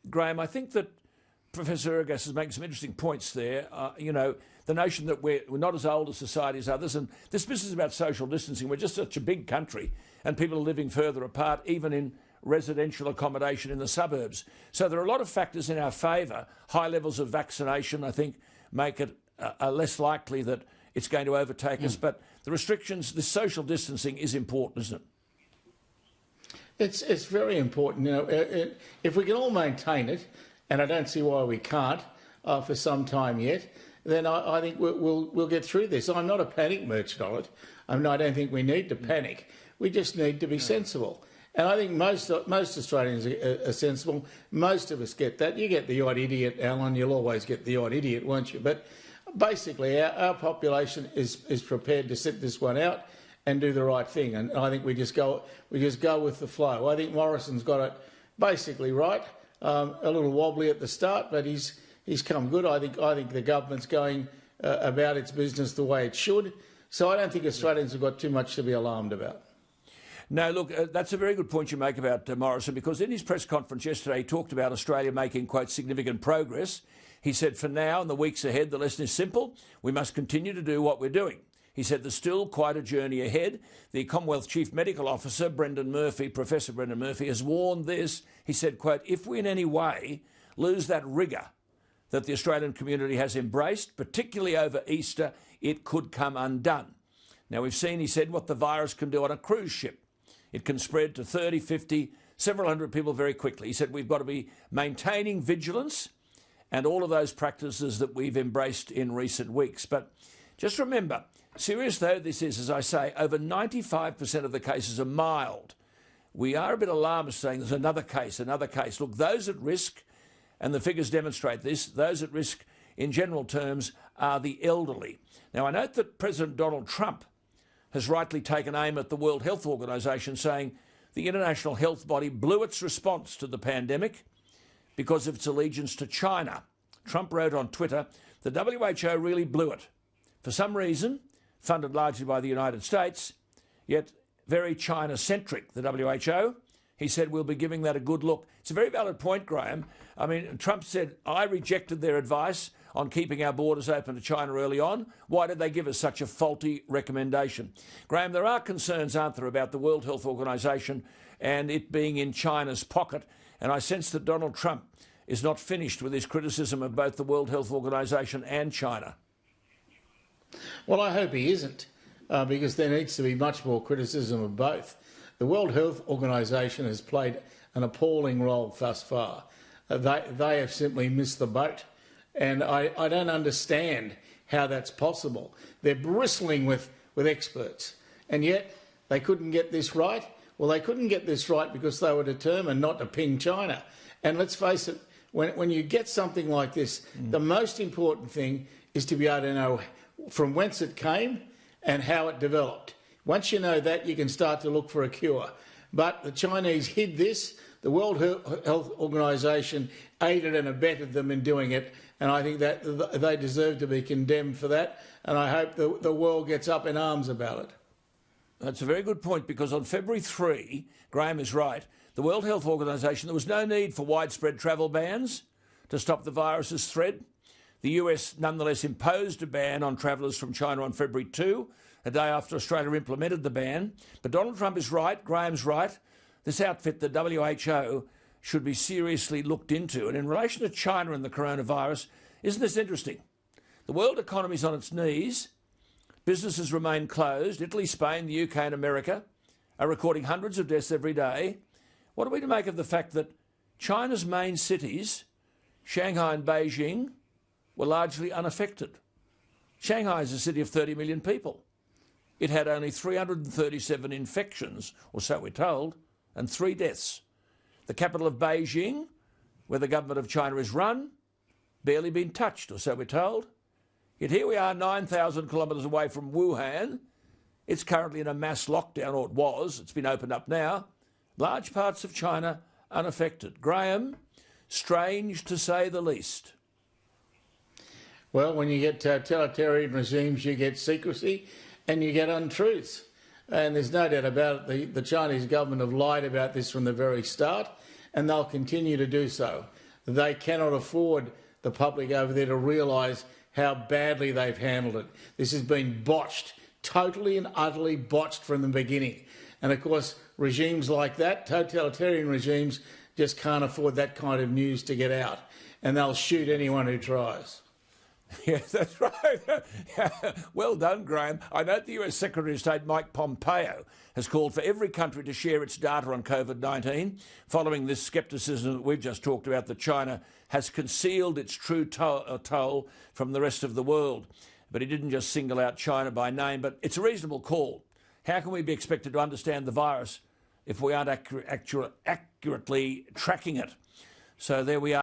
Graham, I think that Professor Ergas is making some interesting points there. The notion that we're not as old a society as others, and this business about social distancing, we're just such a big country and people are living further apart, even in residential accommodation in the suburbs. So there are a lot of factors in our favour. High levels of vaccination, I think, make it less likely that it's going to overtake us. But the restrictions, the social distancing is important, isn't it? It's very important. If we can all maintain it, and I don't see why we can't for some time yet, then I think we'll get through this. I'm not a panic merchant on it. I don't think we need to panic. We just need to be sensible. And I think most Australians are sensible. Most of us get that. You get the odd idiot, Alan. You'll always get the odd idiot, won't you? But basically, our population is prepared to sit this one out and do the right thing. And I think we just go with the flow. I think Morrison's got it basically right. A little wobbly at the start, but he's come good. I think the government's going about its business the way it should. So I don't think Australians have got too much to be alarmed about. No, look, that's a very good point you make about Morrison, because in his press conference yesterday he talked about Australia making, quote, significant progress. He said, for now and the weeks ahead, the lesson is simple. We must continue to do what we're doing. He said there's still quite a journey ahead. The Commonwealth Chief Medical Officer, Professor Brendan Murphy, has warned this. He said, quote, if we in any way lose that rigour that the Australian community has embraced, particularly over Easter, it could come undone. Now, we've seen, he said, what the virus can do on a cruise ship. It can spread to 30, 50, several hundred people very quickly. He said we've got to be maintaining vigilance and all of those practices that we've embraced in recent weeks. But just remember, serious though this is, as I say, over 95% of the cases are mild. We are a bit alarmist saying there's another case. Look, those at risk, and the figures demonstrate this, those at risk in general terms are the elderly. Now, I note that President Donald Trump has rightly taken aim at the World Health Organization, saying the international health body blew its response to the pandemic because of its allegiance to China. Trump wrote on Twitter, the WHO really blew it. For some reason, funded largely by the United States, yet very China-centric, the WHO. He said, we'll be giving that a good look. It's a very valid point, Graham. I mean, Trump said, I rejected their advice on keeping our borders open to China early on. Why did they give us such a faulty recommendation? Graham, there are concerns, aren't there, about the World Health Organization and it being in China's pocket. And I sense that Donald Trump is not finished with his criticism of both the World Health Organization and China. Well, I hope he isn't, because there needs to be much more criticism of both. The World Health Organization has played an appalling role thus far. They have simply missed the boat. And I don't understand how that's possible. They're bristling with experts, and yet they couldn't get this right. Well, they couldn't get this right because they were determined not to ping China. And let's face it, when you get something like this, the most important thing is to be able to know from whence it came and how it developed. Once you know that, you can start to look for a cure. But the Chinese hid this. The World Health Organization aided and abetted them in doing it, and I think that they deserve to be condemned for that, and I hope the world gets up in arms about it. That's a very good point, because on February 3, Graham is right, the World Health Organization, there was no need for widespread travel bans to stop the virus's spread. The US nonetheless imposed a ban on travellers from China on February 2, a day after Australia implemented the ban. But Donald Trump is right, Graham's right. This outfit, the WHO, should be seriously looked into. And in relation to China and the coronavirus, isn't this interesting? The world economy is on its knees. Businesses remain closed. Italy, Spain, the UK and America are recording hundreds of deaths every day. What are we to make of the fact that China's main cities, Shanghai and Beijing, were largely unaffected? Shanghai is a city of 30 million people. It had only 337 infections, or so we're told, and 3 deaths. The capital of Beijing, where the government of China is run, barely been touched, or so we're told. Yet here we are 9,000 kilometres away from Wuhan. It's currently in a mass lockdown, or it was. It's been opened up now. Large parts of China unaffected. Graham, strange to say the least. Well, when you get totalitarian regimes, you get secrecy and you get untruths. And there's no doubt about it, the Chinese government have lied about this from the very start, and they'll continue to do so. They cannot afford the public over there to realise how badly they've handled it. This has been botched, totally and utterly botched from the beginning. And of course, regimes like that, totalitarian regimes, just can't afford that kind of news to get out. And they'll shoot anyone who tries. Yes, that's right. Well done, Graham. I note the US Secretary of State Mike Pompeo has called for every country to share its data on COVID-19, following this scepticism that we've just talked about, that China has concealed its true toll from the rest of the world. But he didn't just single out China by name, but it's a reasonable call. How can we be expected to understand the virus if we aren't accurately tracking it? So there we are.